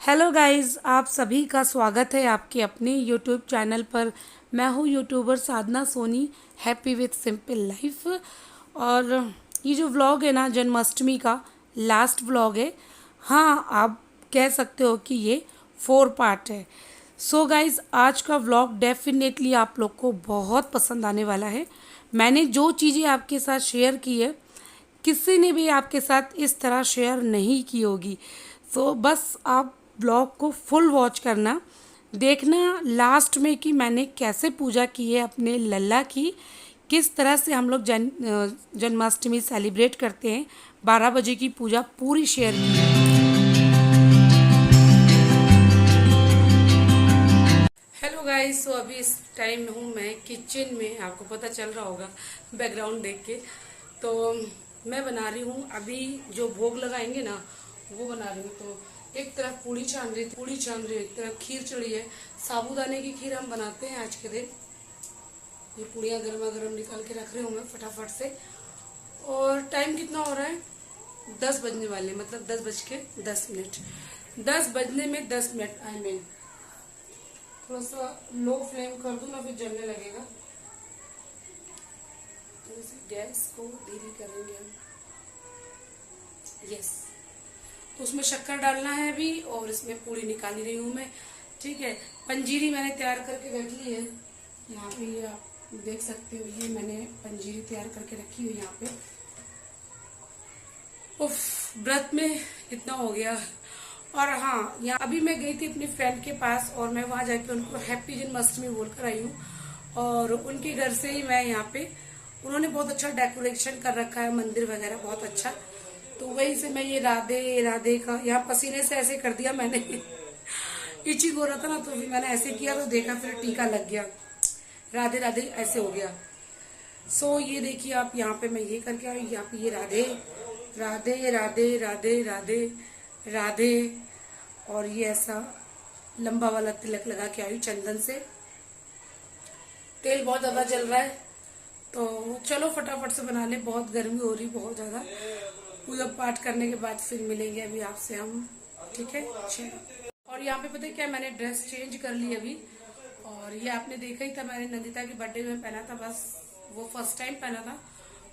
Hello guys, आप सभी का स्वागत है आपके अपने यूट्यूब चैनल पर। मैं हूँ YouTuber Sadhana Soni, happy with simple life. और ये जो व्लॉग है ना, जन्माष्टमी का लास्ट व्लॉग है। हाँ, आप कह सकते हो कि ये 4 पार्ट है। सो गाइस, आज का व्लॉग डेफिनेटली आप लोग को बहुत पसंद आने वाला है। मैंने जो चीज़ें आपके साथ शेयर की है, किसी ने भी आपके साथ इस तरह शेयर नहीं की होगी। तो बस आप ब्लॉग को फुल वॉच करना, देखना लास्ट में कि मैंने कैसे पूजा की है अपने लल्ला की, किस तरह से हम लोग जन्माष्टमी सेलिब्रेट करते हैं। 12 बजे की पूजा पूरी शेयर की है। हेलो गाइस, सो अभी इस टाइम हूँ मैं किचन में, आपको पता चल रहा होगा बैकग्राउंड देख के। तो मैं बना रही हूँ अभी जो भोग लगाएंगे ना, वो बना रही हूँ। तो एक तरफ पूड़ी छान रही, एक तरफ खीर चढ़ी है। साबूदाने की खीर हम बनाते हैं आज के दिन। ये पूड़ियाँ गर्मा गर्म निकाल के रख रही हूँ मैं फटाफट से। और टाइम कितना हो रहा है? 10 बजने वाले, मतलब 10 बज के 10 मिनट। 10 बजने में 10 मिनट, आई मीन थोड़ा सा लो फ्लेम कर दूँ ना, फिर जलने लगेगा। तो इसे गैस को धीरे करेंगे हम। यस, तो उसमें शक्कर डालना है अभी, और इसमें पूड़ी निकाल रही हूँ मैं। ठीक है, पंजीरी मैंने तैयार करके रख ली है। यहाँ पे ये आप देख सकते हो, ये मैंने पंजीरी तैयार करके रखी हुई यहाँ पे। उफ, व्रत में इतना हो गया। और हाँ, यहाँ अभी मैं गई थी अपनी फ्रेंड के पास, और मैं वहाँ जाके उनको हैप्पी जन्माष्टमी बोल कर आई हूँ। और उनके घर से ही मैं यहाँ पे, उन्होंने बहुत अच्छा डेकोरेशन कर रखा है, मंदिर वगैरह बहुत अच्छा। तो वहीं से मैं ये राधे राधे का यहाँ पसीने से ऐसे कर दिया मैंने इचिंग हो रहा था ना, तो मैंने ऐसे किया तो देखा, फिर टीका लग गया, राधे राधे ऐसे हो गया। सो ये देखिए आप, यहाँ पे मैं ये करके आई, यहाँ पे ये राधे राधे राधे राधे राधे राधे। और ये ऐसा लंबा वाला तिलक लगा के आई चंदन से। तेल बहुत ज़्यादा जल रहा है, तो चलो फटाफट से बना ले, बहुत गर्मी हो रही बहुत ज़्यादा। पूजा पाठ करने के बाद फिर मिलेंगे अभी आपसे हम, ठीक है? चलो। और यहाँ पे पता है क्या, मैंने ड्रेस चेंज कर ली अभी। और ये आपने देखा ही था, मैंने नंदिता की बर्थडे में पहना था, बस वो फर्स्ट टाइम पहना था,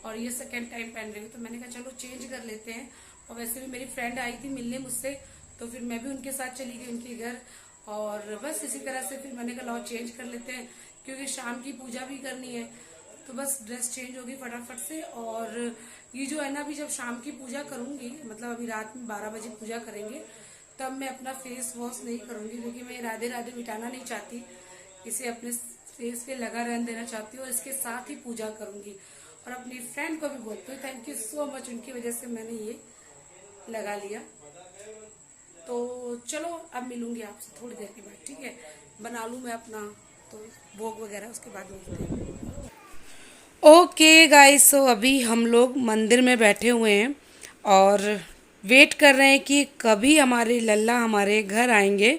और ये सेकेंड टाइम पहन रही हूँ। तो मैंने कहा चलो चेंज कर लेते हैं। और वैसे भी मेरी फ्रेंड आई थी मिलने मुझसे, तो फिर मैं भी उनके साथ चली गई उनके घर। और बस इसी तरह से फिर मैंने कहा लाओ चेंज कर लेते हैं, क्योंकि शाम की पूजा भी करनी है। तो बस ड्रेस चेंज होगी फटाफट से। और ये जो है ना, अभी जब शाम की पूजा करूंगी, मतलब अभी रात में 12 बजे पूजा करेंगे, तब मैं अपना फेस वॉश नहीं करूंगी, क्योंकि मैं राधे राधे मिटाना नहीं चाहती, इसे अपने फेस पे लगा रहने देना चाहती हूँ, और इसके साथ ही पूजा करूंगी। और अपनी फ्रेंड को भी बोलती हूँ थैंक यू सो मच, उनकी वजह से मैंने ये लगा लिया। तो चलो अब मिलूंगी आपसे थोड़ी देर के बाद, ठीक है? बना लूँ मैं अपना तो भोग वगैरह, उसके बाद मिलते हैं। ओके गाइस, सो अभी हम लोग मंदिर में बैठे हुए हैं और वेट कर रहे हैं कि कभी हमारे लल्ला हमारे घर आएंगे।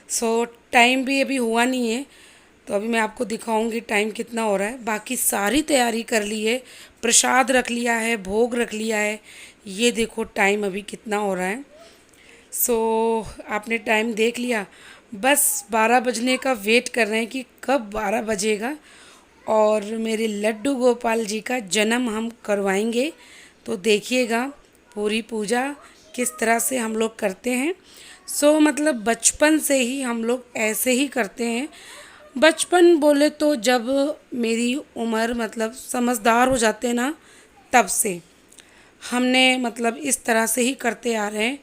सो टाइम भी अभी हुआ नहीं है, तो अभी मैं आपको दिखाऊंगी टाइम कितना हो रहा है। बाकी सारी तैयारी कर ली है, प्रसाद रख लिया है, भोग रख लिया है। ये देखो टाइम अभी कितना हो रहा है। सो आपने टाइम देख लिया, बस 12 बजने का वेट कर रहे हैं कि कब 12 बजेगा और मेरे लड्डू गोपाल जी का जन्म हम करवाएंगे। तो देखिएगा पूरी पूजा किस तरह से हम लोग करते हैं। सो मतलब बचपन से ही हम लोग ऐसे ही करते हैं। बचपन बोले तो जब मेरी उम्र मतलब समझदार हो जाते हैं ना, तब से हमने मतलब इस तरह से ही करते आ रहे हैं,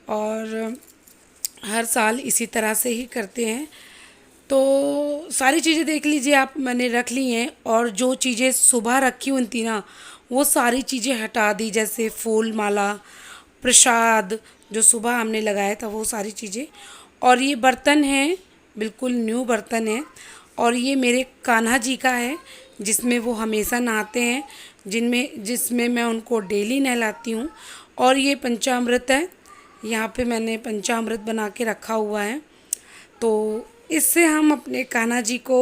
और हर साल इसी तरह से ही करते हैं। तो सारी चीज़ें देख लीजिए आप, मैंने रख ली हैं। और जो चीज़ें सुबह रखी हुई थी ना, वो सारी चीज़ें हटा दी, जैसे फूल माला, प्रसाद जो सुबह हमने लगाया था, वो सारी चीज़ें। और ये बर्तन है, बिल्कुल न्यू बर्तन है, और ये मेरे कान्हा जी का है, जिसमें वो हमेशा नहाते हैं, जिसमें मैं उनको डेली नहलाती हूँ। और ये पंचामृत है, यहाँ पे मैंने पंचामृत बना के रखा हुआ है। तो इससे हम अपने कान्हा जी को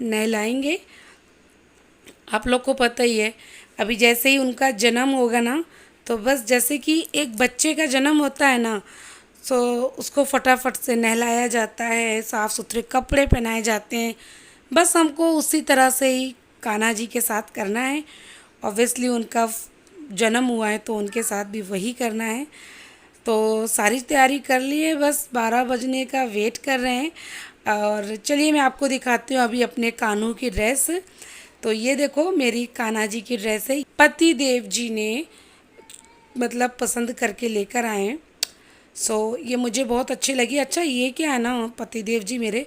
नहलाएंगे। आप लोग को पता ही है, अभी जैसे ही उनका जन्म होगा ना, तो बस जैसे कि एक बच्चे का जन्म होता है ना, सो उसको फटाफट से नहलाया जाता है, साफ़ सुथरे कपड़े पहनाए जाते हैं। बस हमको उसी तरह से ही कान्हा जी के साथ करना है। ऑब्वियसली उनका जन्म हुआ है तो उनके साथ भी वही करना है। तो सारी तैयारी कर ली है, बस 12 बजने का वेट कर रहे हैं। और चलिए मैं आपको दिखाती हूँ अभी अपने कान्हू की ड्रेस। तो ये देखो मेरी कान्हा जी की ड्रेस है, पति देव जी ने मतलब पसंद करके लेकर आए हैं। ये मुझे बहुत अच्छी लगी। अच्छा ये क्या है ना, पति देव जी मेरे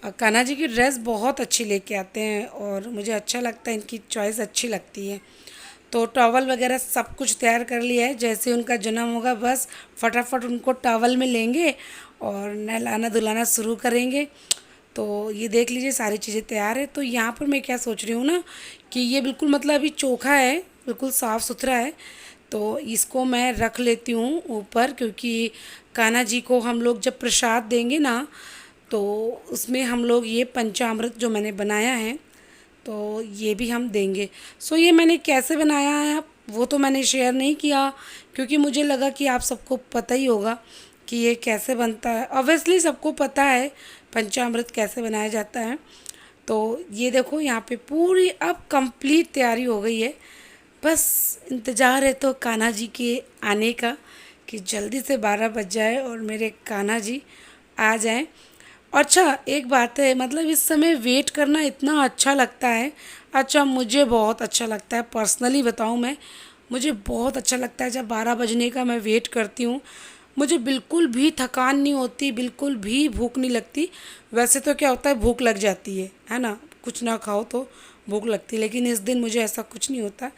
कान्हा जी की ड्रेस बहुत अच्छी लेके आते हैं और मुझे अच्छा लगता है, इनकी चॉइस अच्छी लगती है। तो टॉवल वगैरह सब कुछ तैयार कर लिया है। जैसे उनका जन्म होगा बस फटाफट उनको टॉवल में लेंगे और नहलाना धुलाना शुरू करेंगे। तो ये देख लीजिए सारी चीज़ें तैयार है। तो यहाँ पर मैं क्या सोच रही हूँ ना कि ये बिल्कुल मतलब अभी चोखा है, बिल्कुल साफ़ सुथरा है। तो इसको मैं रख लेती हूँ ऊपर, क्योंकि कान्हा जी को हम लोग जब प्रसाद देंगे ना तो उसमें हम लोग ये पंचामृत जो मैंने बनाया है तो ये भी हम देंगे। ये मैंने कैसे बनाया है वो तो मैंने शेयर नहीं किया, क्योंकि मुझे लगा कि आप सबको पता ही होगा कि ये कैसे बनता है। ऑब्वियसली सबको पता है पंचामृत कैसे बनाया जाता है। तो ये देखो यहाँ पे पूरी अब कंप्लीट तैयारी हो गई है। बस इंतज़ार है तो कान्हा जी के आने का, कि जल्दी से 12 बज जाए और मेरे कान्हा जी आ जाएं। अच्छा एक बात है, मतलब इस समय वेट करना इतना अच्छा लगता है। अच्छा मुझे बहुत अच्छा लगता है, पर्सनली बताऊं मैं, मुझे बहुत अच्छा लगता है जब 12 बजने का मैं वेट करती हूँ। मुझे बिल्कुल भी थकान नहीं होती, बिल्कुल भी भूख नहीं लगती। वैसे तो क्या होता है, भूख लग जाती है ना, कुछ ना खाओ तो भूख लगती है, लेकिन इस दिन मुझे ऐसा कुछ नहीं होता।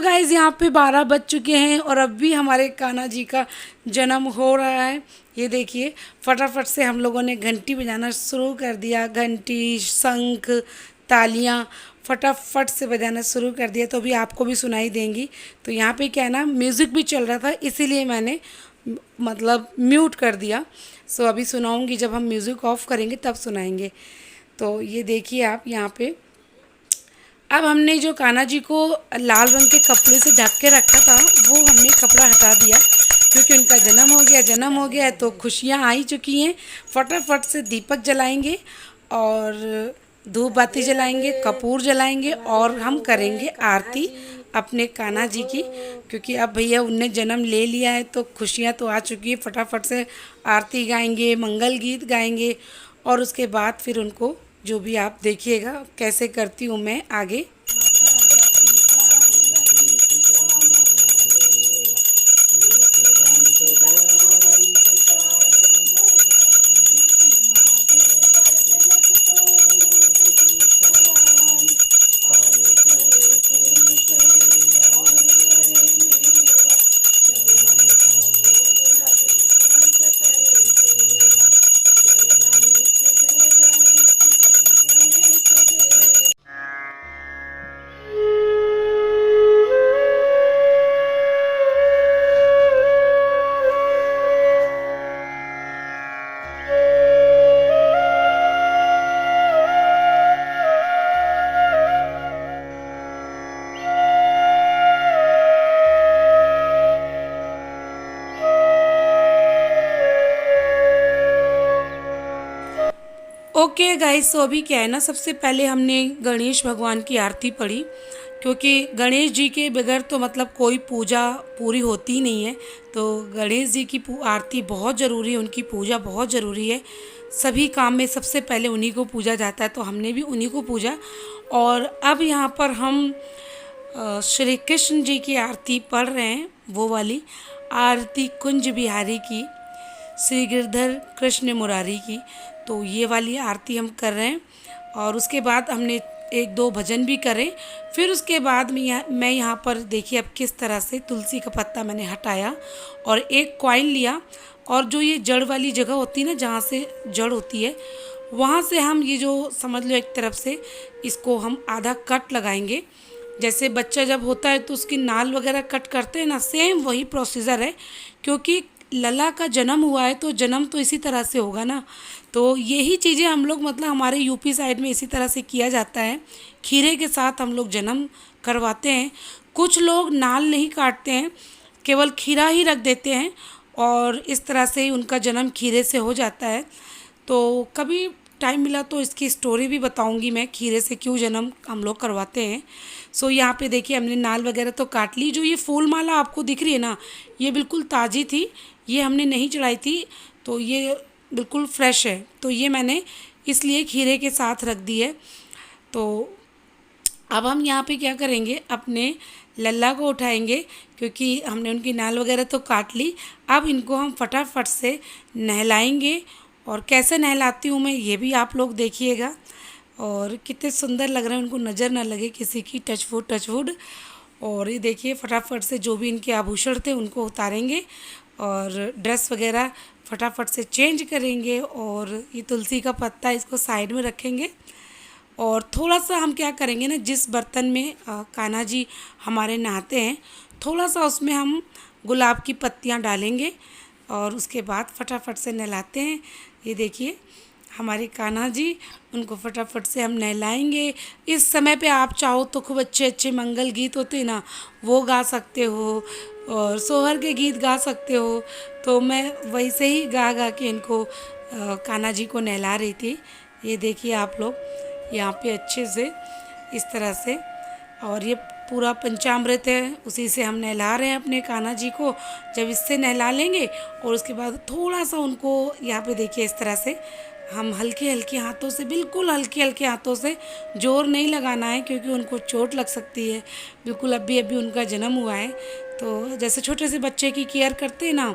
गाइज़ यहाँ पे 12 बज चुके हैं और अब भी हमारे कान्हा जी का जन्म हो रहा है। ये देखिए फटाफट से हम लोगों ने घंटी बजाना शुरू कर दिया। घंटी, शंख, तालियां फटाफट से बजाना शुरू कर दिया। तो अभी आपको भी सुनाई देंगी। तो यहाँ पे क्या है ना, म्यूज़िक भी चल रहा था, इसीलिए मैंने मतलब म्यूट कर दिया। अभी सुनाऊंगी, जब हम म्यूज़िक ऑफ करेंगे तब सुनाएंगे। तो ये देखिए आप यहाँ पे अब हमने जो कान्हा जी को लाल रंग के कपड़े से ढक के रखा था वो हमने कपड़ा हटा दिया, क्योंकि उनका जन्म हो गया है तो खुशियाँ आ ही चुकी हैं। फटाफट से दीपक जलाएंगे और धूप बाती जलाएंगे, कपूर जलाएंगे और हम करेंगे आरती अपने कान्हा जी की, क्योंकि अब भैया उनने जन्म ले लिया है तो खुशियाँ तो आ चुकी है। फटाफट से आरती गाएंगे, मंगल गीत गाएंगे और उसके बाद फिर उनको जो भी आप देखिएगा कैसे करती हूँ मैं आगे। ओके गाइस, अभी क्या है ना, सबसे पहले हमने गणेश भगवान की आरती पढ़ी, क्योंकि गणेश जी के बगैर तो मतलब कोई पूजा पूरी होती ही नहीं है। तो गणेश जी की आरती बहुत ज़रूरी है, उनकी पूजा बहुत ज़रूरी है। सभी काम में सबसे पहले उन्हीं को पूजा जाता है, तो हमने भी उन्हीं को पूजा। और अब यहाँ पर हम श्री कृष्ण जी की आरती पढ़ रहे हैं, वो वाली आरती कुंज बिहारी की, श्री गिरधर कृष्ण मुरारी की। तो ये वाली आरती हम कर रहे हैं और उसके बाद हमने एक दो भजन भी करे। फिर उसके बाद मैं यहाँ पर देखिए अब किस तरह से तुलसी का पत्ता मैंने हटाया और एक कॉइन लिया, और जो ये जड़ वाली जगह होती है ना, जहाँ से जड़ होती है, वहाँ से हम ये जो समझ लो एक तरफ से इसको हम आधा कट लगाएंगे। जैसे बच्चा जब होता है तो उसकी नाल वगैरह कट करते हैं ना, सेम वही प्रोसीजर है, क्योंकि लला का जन्म हुआ है तो जन्म तो इसी तरह से होगा ना। तो यही चीज़ें हम लोग मतलब हमारे यूपी साइड में इसी तरह से किया जाता है, खीरे के साथ हम लोग जन्म करवाते हैं। कुछ लोग नाल नहीं काटते हैं, केवल खीरा ही रख देते हैं और इस तरह से ही उनका जन्म खीरे से हो जाता है। तो कभी टाइम मिला तो इसकी स्टोरी भी बताऊंगी मैं, खीरे से क्यों जन्म हम लोग करवाते हैं। सो यहाँ पे देखिए हमने नाल वगैरह तो काट ली। जो ये फूल माला आपको दिख रही है ना, ये बिल्कुल ताज़ी थी, ये हमने नहीं चढ़ाई थी, तो ये बिल्कुल फ्रेश है। तो ये मैंने इसलिए खीरे के साथ रख दी है। तो अब हम यहाँ पे क्या करेंगे, अपने लल्ला को उठाएंगे, क्योंकि हमने उनकी नाल वगैरह तो काट ली। अब इनको हम फटाफट से नहलाएंगे, और कैसे नहलाती हूँ मैं ये भी आप लोग देखिएगा। और कितने सुंदर लग रहे हैं, उनको नज़र ना लगे किसी की, टच वुड। और ये देखिए फटाफट से जो भी इनके आभूषण थे उनको उतारेंगे, और ड्रेस वगैरह फटाफट से चेंज करेंगे, और ये तुलसी का पत्ता इसको साइड में रखेंगे। और थोड़ा सा हम क्या करेंगे ना, जिस बर्तन में कान्हा जी हमारे नहाते हैं, थोड़ा सा उसमें हम गुलाब की पत्तियां डालेंगे, और उसके बाद फटाफट से नहलाते हैं। ये देखिए हमारे कान्हा जी, उनको फटाफट से हम नहलाएंगे। इस समय पे आप चाहो तो खूब अच्छे अच्छे मंगल गीत होते हैं ना, वो गा सकते हो, और सोहर के गीत गा सकते हो। तो मैं वैसे ही गा गा के इनको कान्हा जी को नहला रही थी। ये देखिए आप लोग यहाँ पे अच्छे से इस तरह से, और ये पूरा पंचामृत है, उसी से हम नहला रहे हैं अपने कान्हा जी को। जब इससे नहला लेंगे, और उसके बाद थोड़ा सा उनको यहाँ पे देखिए इस तरह से हम हल्के हल्के हाथों से, बिल्कुल हल्के हल्के हाथों से, जोर नहीं लगाना है क्योंकि उनको चोट लग सकती है। बिल्कुल अभी अभी उनका जन्म हुआ है, तो जैसे छोटे से बच्चे की केयर करते हैं ना,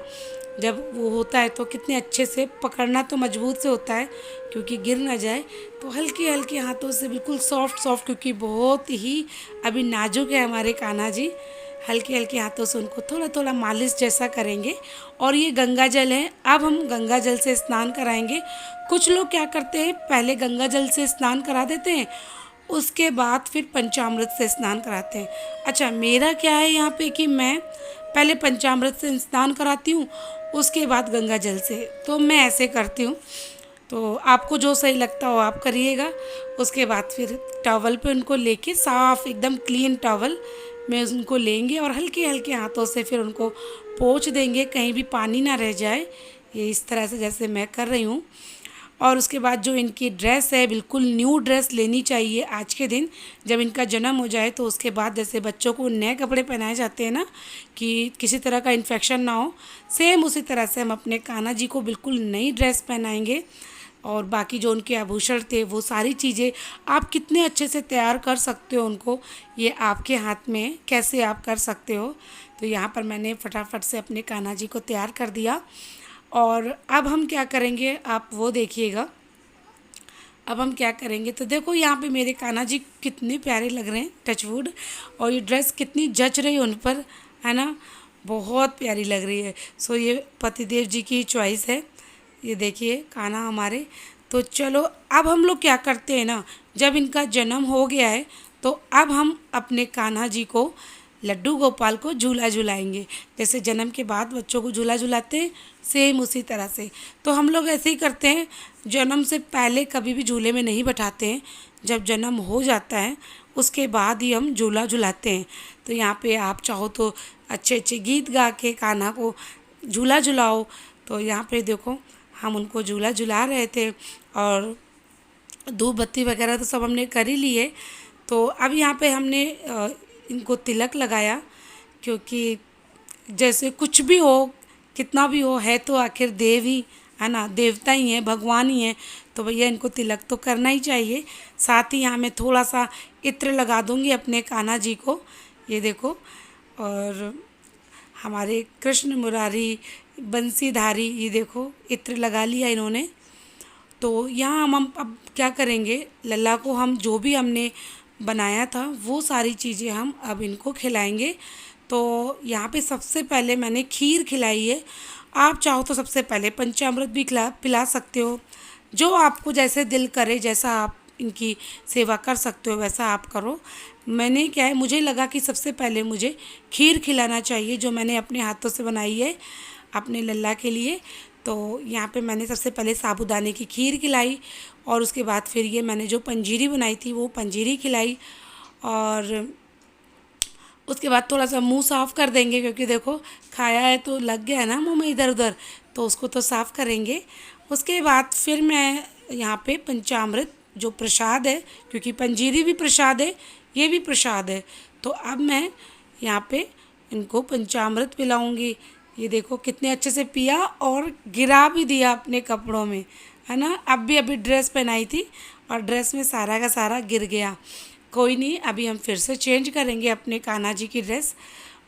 जब वो होता है तो कितने अच्छे से पकड़ना तो मजबूत से होता है क्योंकि गिर ना जाए। तो हल्के हल्के हाथों से बिल्कुल सॉफ्ट सॉफ्ट, क्योंकि बहुत ही अभी नाजुक है हमारे कान्हा जी, हल्के हल्के हाथों से उनको थोड़ा थोड़ा मालिश जैसा करेंगे। और ये गंगा जल है, अब हम गंगा जल से स्नान कराएंगे। कुछ लोग क्या करते हैं, पहले गंगा जल से स्नान करा देते हैं, उसके बाद फिर पंचामृत से स्नान कराते हैं। अच्छा, मेरा क्या है यहाँ पे कि मैं पहले पंचामृत से स्नान कराती हूँ, उसके बाद गंगा जल से। तो मैं ऐसे करती हूँ, तो आपको जो सही लगता हो आप करिएगा। उसके बाद फिर टॉवल पे उनको लेके, साफ़ एकदम क्लीन टॉवल में उनको लेंगे, और हल्के हल्के हाथों से फिर उनको पोंछ देंगे, कहीं भी पानी ना रह जाए। ये इस तरह से जैसे मैं कर रही हूँ। और उसके बाद जो इनकी ड्रेस है, बिल्कुल न्यू ड्रेस लेनी चाहिए आज के दिन, जब इनका जन्म हो जाए। तो उसके बाद जैसे बच्चों को नए कपड़े पहनाए जाते हैं ना, कि किसी तरह का इन्फेक्शन ना हो, सेम उसी तरह से हम अपने कान्हा जी को बिल्कुल नई ड्रेस पहनाएंगे। और बाकी जो उनके आभूषण थे, वो सारी चीज़ें आप कितने अच्छे से तैयार कर सकते हो उनको, ये आपके हाथ में, कैसे आप कर सकते हो। तो यहाँ पर मैंने फटाफट से अपने कान्हा जी को तैयार कर दिया। और अब हम क्या करेंगे, आप वो देखिएगा। अब हम क्या करेंगे, तो देखो यहाँ पे मेरे कान्हा जी कितने प्यारे लग रहे हैं, टचवुड। और ये ड्रेस कितनी जच रही है उन पर, है ना, बहुत प्यारी लग रही है। सो ये पतिदेव जी की चॉइस है। ये देखिए कान्हा हमारे। तो चलो अब हम लोग क्या करते हैं ना, जब इनका जन्म हो गया है, तो अब हम अपने कान्हा जी को, लड्डू गोपाल को झूला झुलाएंगे। जैसे जन्म के बाद बच्चों को झूला झुलाते हैं, सेम उसी तरह से। तो हम लोग ऐसे ही करते हैं, जन्म से पहले कभी भी झूले में नहीं बैठाते हैं, जब जन्म हो जाता है उसके बाद ही हम झूला झुलाते हैं। तो यहाँ पे आप चाहो तो अच्छे अच्छे गीत गा के कान्हा को झूला झुलाओ। तो यहाँ पे देखो हम उनको झूला झुला रहे थे, और धूप बत्ती वगैरह तो सब हमने कर ही लिए। तो अब यहाँ पे हमने इनको तिलक लगाया, क्योंकि जैसे कुछ भी हो, कितना भी हो, है तो आखिर देव ही है ना, देवता ही है, भगवान ही है, तो भैया इनको तिलक तो करना ही चाहिए। साथ ही यहाँ मैं थोड़ा सा इत्र लगा दूँगी अपने कान्हा जी को, ये देखो। और हमारे कृष्ण मुरारी बंसीधारी, ये देखो इत्र लगा लिया इन्होंने। तो यहाँ हम अब क्या करेंगे, लल्ला को हम जो भी हमने बनाया था वो सारी चीज़ें हम अब इनको खिलाएंगे। तो यहाँ पे सबसे पहले मैंने खीर खिलाई है। आप चाहो तो सबसे पहले पंचामृत भी पिला सकते हो, जो आपको जैसे दिल करे, जैसा आप इनकी सेवा कर सकते हो वैसा आप करो। मैंने क्या है, मुझे लगा कि सबसे पहले मुझे खीर खिलाना चाहिए, जो मैंने अपने हाथों से बनाई है अपने लल्ला के लिए। तो यहाँ पे मैंने सबसे पहले साबूदाने की खीर खिलाई, और उसके बाद फिर ये मैंने जो पंजीरी बनाई थी वो पंजीरी खिलाई। और उसके बाद थोड़ा सा मुंह साफ़ कर देंगे, क्योंकि देखो खाया है तो लग गया है ना मुंह में इधर उधर, तो उसको तो साफ़ करेंगे। उसके बाद फिर मैं यहाँ पे पंचामृत जो प्रसाद है, क्योंकि पंजीरी भी प्रसाद है, ये भी प्रसाद है, तो अब मैं यहाँ पे इनको पंचामृत पिलाऊंगी। ये देखो कितने अच्छे से पिया और गिरा भी दिया अपने कपड़ों में, है ना। अब भी अभी ड्रेस पहनाई थी और ड्रेस में सारा का सारा गिर गया। कोई नहीं, अभी हम फिर से चेंज करेंगे अपने कान्हा जी की ड्रेस।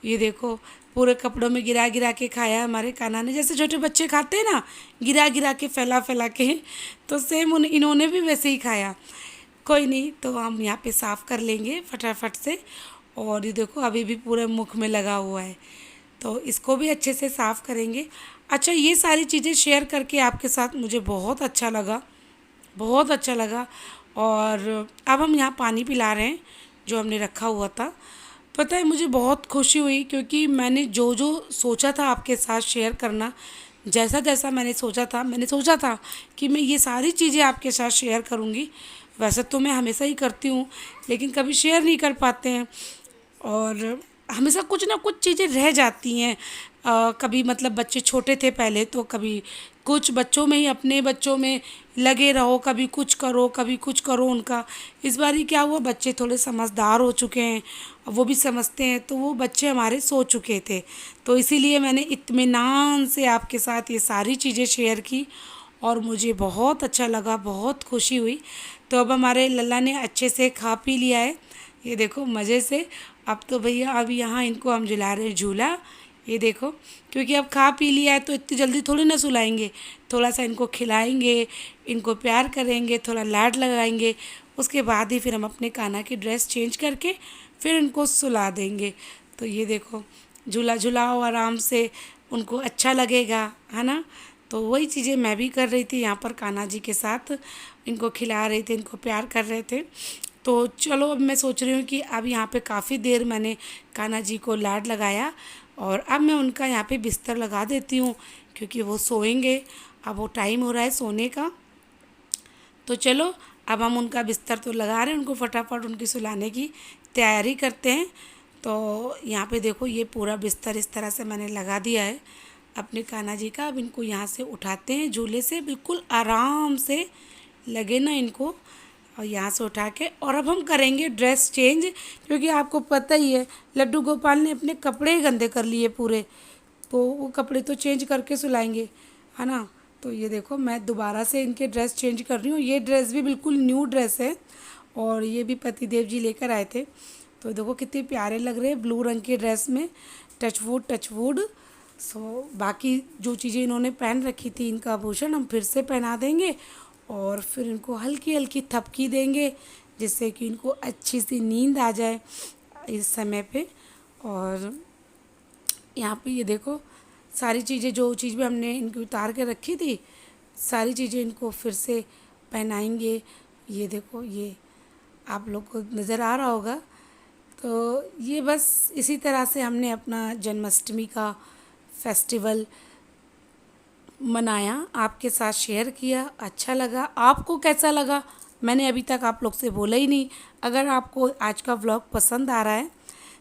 ये देखो पूरे कपड़ों में गिरा गिरा के खाया हमारे कान्हा ने, जैसे छोटे बच्चे खाते हैं ना, गिरा गिरा के फैला फैला के, तो सेम इन्होंने भी वैसे ही खाया। कोई नहीं, तो हम यहाँ पे साफ़ कर लेंगे फटाफट से। और ये देखो अभी भी पूरे मुख में लगा हुआ है, तो इसको भी अच्छे से साफ़ करेंगे। अच्छा, ये सारी चीज़ें शेयर करके आपके साथ मुझे बहुत अच्छा लगा, बहुत अच्छा लगा। और अब हम यहाँ पानी पिला रहे हैं जो हमने रखा हुआ था। पता है मुझे बहुत खुशी हुई, क्योंकि मैंने जो जो सोचा था आपके साथ शेयर करना, जैसा जैसा मैंने सोचा था कि मैं ये सारी चीज़ें आपके साथ शेयर करूँगी। वैसे तो मैं हमेशा ही करती हूँ, लेकिन कभी शेयर नहीं कर पाते हैं और हमेशा कुछ ना कुछ चीज़ें रह जाती हैं। कभी मतलब बच्चे छोटे थे पहले, तो कभी कुछ बच्चों में ही, अपने बच्चों में लगे रहो, कभी कुछ करो उनका। इस बार ही क्या हुआ, बच्चे थोड़े समझदार हो चुके हैं, वो भी समझते हैं, तो वो बच्चे हमारे सो चुके थे, तो इसीलिए मैंने इत्मीनान से आपके साथ ये सारी चीज़ें शेयर की और मुझे बहुत अच्छा लगा, बहुत खुशी हुई। तो अब हमारे लल्ला ने अच्छे से खा पी लिया है, ये देखो मज़े से। अब तो भैया अब यहाँ इनको हम झुला रहे हैं झूला, ये देखो, क्योंकि अब खा पी लिया है तो इतनी जल्दी थोड़ी ना सुलाएंगे, थोड़ा सा इनको खिलाएंगे, इनको प्यार करेंगे, थोड़ा लाड लगाएंगे, उसके बाद ही फिर हम अपने कान्हा की ड्रेस चेंज करके फिर इनको सुला देंगे। तो ये देखो झूला झुलाओ आराम से, उनको अच्छा लगेगा, है ना। तो वही चीज़ें मैं भी कर रही थी यहाँ पर कान्हा जी के साथ, इनको खिला रही थी, इनको प्यार कर रहे थे। तो चलो अब मैं सोच रही हूँ कि अब यहाँ पे काफ़ी देर मैंने कान्हा जी को लाड लगाया और अब मैं उनका यहाँ पे बिस्तर लगा देती हूँ, क्योंकि वो सोएंगे, अब वो टाइम हो रहा है सोने का। तो चलो अब हम उनका बिस्तर तो लगा रहे हैं, उनको फटाफट उनकी सुलाने की तैयारी करते हैं। तो यहाँ पे देखो ये पूरा बिस्तर इस तरह से मैंने लगा दिया है अपने कान्हा जी का। अब इनको यहाँ से उठाते हैं झूले से, बिल्कुल आराम से लगे ना इनको, और यहाँ से उठा के, और अब हम करेंगे ड्रेस चेंज, क्योंकि आपको पता ही है लड्डू गोपाल ने अपने कपड़े ही गंदे कर लिए पूरे, तो वो कपड़े तो चेंज करके सुलाएंगे, है ना। तो ये देखो मैं दोबारा से इनके ड्रेस चेंज कर रही हूँ। ये ड्रेस भी बिल्कुल न्यू ड्रेस है और ये भी पतिदेव जी लेकर आए थे। तो देखो कितने प्यारे लग रहे हैं ब्लू रंग के ड्रेस में, टच वुड। सो बाकी जो चीज़ें इन्होंने पहन रखी थी, इनका आभूषण हम फिर से पहना देंगे और फिर इनको हल्की हल्की थपकी देंगे, जिससे कि इनको अच्छी सी नींद आ जाए इस समय पे। और यहाँ पे ये देखो सारी चीज़ें, जो चीज़ भी हमने इनकी उतार के रखी थी, सारी चीज़ें इनको फिर से पहनाएंगे। ये देखो, ये आप लोग को नज़र आ रहा होगा। तो ये बस इसी तरह से हमने अपना जन्माष्टमी का फेस्टिवल मनाया, आपके साथ शेयर किया, अच्छा लगा। आपको कैसा लगा मैंने अभी तक आप लोग से बोला ही नहीं। अगर आपको आज का व्लॉग पसंद आ रहा है,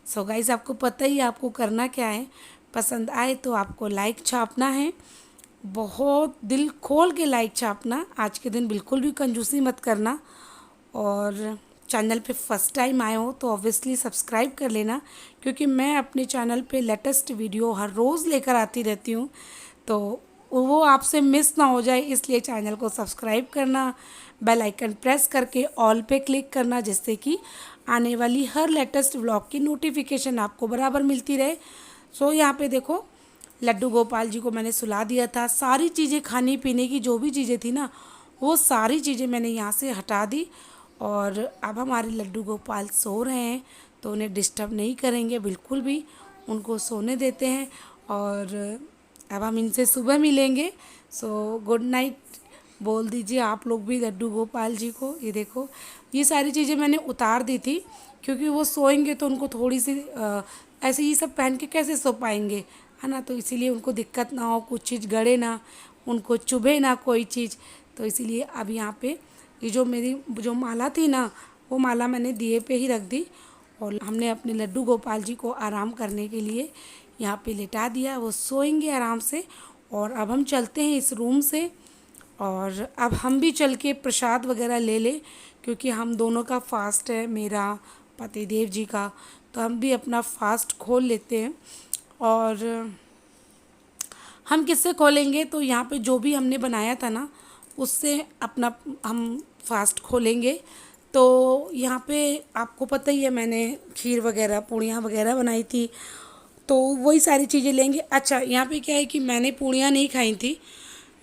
सो गाइस आपको पता ही आपको करना क्या है, पसंद आए तो आपको लाइक छापना है, बहुत दिल खोल के लाइक छापना, आज के दिन बिल्कुल भी कंजूसी मत करना। और चैनल पे फर्स्ट टाइम आए हो तो ऑब्वियसली सब्सक्राइब कर लेना, क्योंकि मैं अपने चैनल पे लेटेस्ट वीडियो हर रोज़ लेकर आती रहती हूँ, तो वो आपसे मिस ना हो जाए, इसलिए चैनल को सब्सक्राइब करना, बेल आइकन प्रेस करके ऑल पे क्लिक करना, जिससे कि आने वाली हर लेटेस्ट व्लॉग की नोटिफिकेशन आपको बराबर मिलती रहे। सो यहाँ पे देखो लड्डू गोपाल जी को मैंने सुला दिया था, सारी चीज़ें खाने पीने की जो भी चीज़ें थी ना, वो सारी चीज़ें मैंने यहाँ से हटा दी। और अब हमारे लड्डू गोपाल सो रहे हैं, तो उन्हें डिस्टर्ब नहीं करेंगे बिल्कुल भी, उनको सोने देते हैं। और अब हम इनसे सुबह मिलेंगे। सो गुड नाइट बोल दीजिए आप लोग भी लड्डू गोपाल जी को। ये देखो ये सारी चीज़ें मैंने उतार दी थी, क्योंकि वो सोएंगे तो उनको थोड़ी सी ऐसे ही सब पहन के कैसे सो पाएंगे, है ना। तो इसीलिए उनको दिक्कत ना हो, कुछ चीज़ गड़े ना, उनको चुभे ना कोई चीज़, तो इसीलिए अब यहाँ पे ये जो मेरी जो माला थी ना, वो माला मैंने दिए पे ही रख दी और हमने अपने लड्डू गोपाल जी को आराम करने के लिए यहाँ पे लिटा दिया, वो सोएंगे आराम से। और अब हम चलते हैं इस रूम से, और अब हम भी चल के प्रसाद वगैरह ले लें, क्योंकि हम दोनों का फास्ट है, मेरा पतिदेव जी का, तो हम भी अपना फास्ट खोल लेते हैं। और हम किससे खोलेंगे, तो यहाँ पे जो भी हमने बनाया था ना उससे अपना हम फास्ट खोलेंगे। तो यहाँ पे आपको पता ही है, मैंने खीर वगैरह पूड़ियाँ वगैरह बनाई थी, तो वही सारी चीज़ें लेंगे। अच्छा, यहाँ पे क्या है कि मैंने पूड़ियाँ नहीं खाई थी,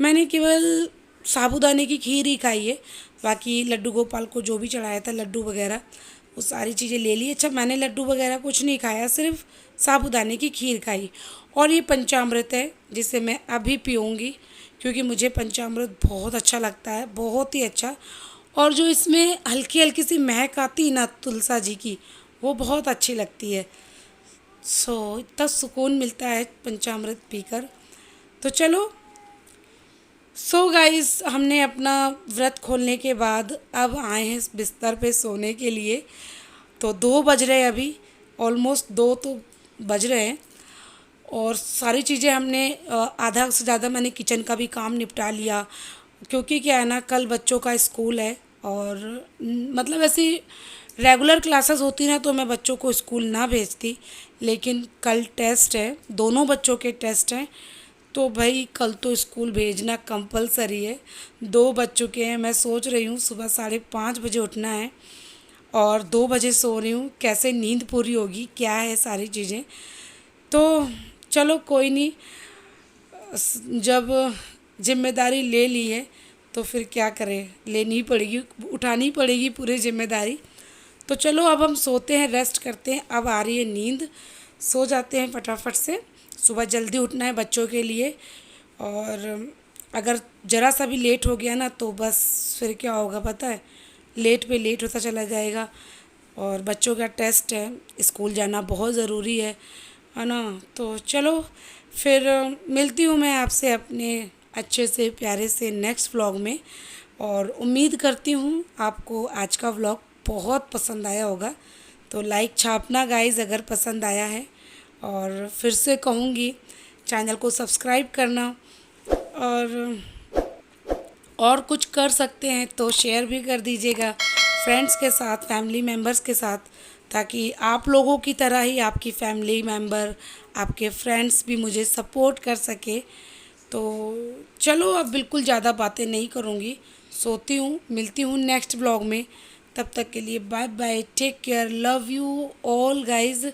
मैंने केवल साबूदाने की खीर ही खाई है। बाकी लड्डू गोपाल को जो भी चढ़ाया था, लड्डू वगैरह, वो सारी चीज़ें ले ली। अच्छा, मैंने लड्डू वगैरह कुछ नहीं खाया, सिर्फ साबूदाने की खीर खाई। और ये पंचामृत है जिसे मैं अभी पीऊँगी, क्योंकि मुझे पंचामृत बहुत अच्छा लगता है, बहुत ही अच्छा। और जो इसमें हल्की हल्की सी महक आती है ना तुलसा जी की, वो बहुत अच्छी लगती है। इतना सुकून मिलता है पंचामृत पीकर। तो चलो, गाइस, हमने अपना व्रत खोलने के बाद अब आए हैं बिस्तर पे सोने के लिए। तो 2 बज रहे हैं अभी, ऑलमोस्ट 2 तो बज रहे हैं। और सारी चीज़ें हमने आधा से ज़्यादा मैंने किचन का भी काम निपटा लिया, क्योंकि क्या है ना, कल बच्चों का स्कूल है। और मतलब ऐसी रेगुलर क्लासेस होती ना तो मैं बच्चों को स्कूल ना भेजती, लेकिन कल टेस्ट है, दोनों बच्चों के टेस्ट हैं, तो भाई कल तो स्कूल भेजना कंपलसरी है। 2 बज चुके हैं, मैं सोच रही हूँ सुबह 5:30 बजे उठना है और 2 बजे सो रही हूँ, कैसे नींद पूरी होगी, क्या है सारी चीज़ें। तो चलो कोई नहीं, जब जिम्मेदारी ले ली है तो फिर क्या करें, लेनी ही पड़ेगी, उठानी पड़ेगी पूरी जिम्मेदारी। तो चलो अब हम सोते हैं, रेस्ट करते हैं, अब आ रही है नींद, सो जाते हैं फटाफट से। सुबह जल्दी उठना है बच्चों के लिए, और अगर ज़रा सा भी लेट हो गया ना तो बस फिर क्या होगा पता है, लेट पे लेट होता चला जाएगा। और बच्चों का टेस्ट है, स्कूल जाना बहुत ज़रूरी है ना। तो चलो फिर मिलती हूँ मैं आपसे अपने अच्छे से प्यारे से नेक्स्ट व्लॉग में। और उम्मीद करती हूँ आपको आज का व्लॉग बहुत पसंद आया होगा, तो लाइक छापना गाइज़ अगर पसंद आया है। और फिर से कहूँगी, चैनल को सब्सक्राइब करना, और कुछ कर सकते हैं तो शेयर भी कर दीजिएगा फ्रेंड्स के साथ, फैमिली मेम्बर्स के साथ, ताकि आप लोगों की तरह ही आपकी फैमिली मेम्बर, आपके फ्रेंड्स भी मुझे सपोर्ट कर सके। तो चलो अब बिल्कुल ज़्यादा बातें नहीं करूँगी, सोती हूँ, मिलती हूँ नेक्स्ट ब्लॉग में। तब तक के लिए bye bye, take care, love you all guys.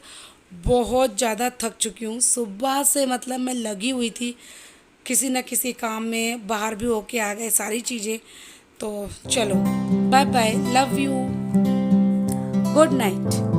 बहुत ज़्यादा थक चुकी हूँ, सुबह से मतलब मैं लगी हुई थी किसी न किसी काम में, बाहर भी होके आ गए सारी चीज़ें। तो चलो bye bye, love you, good night.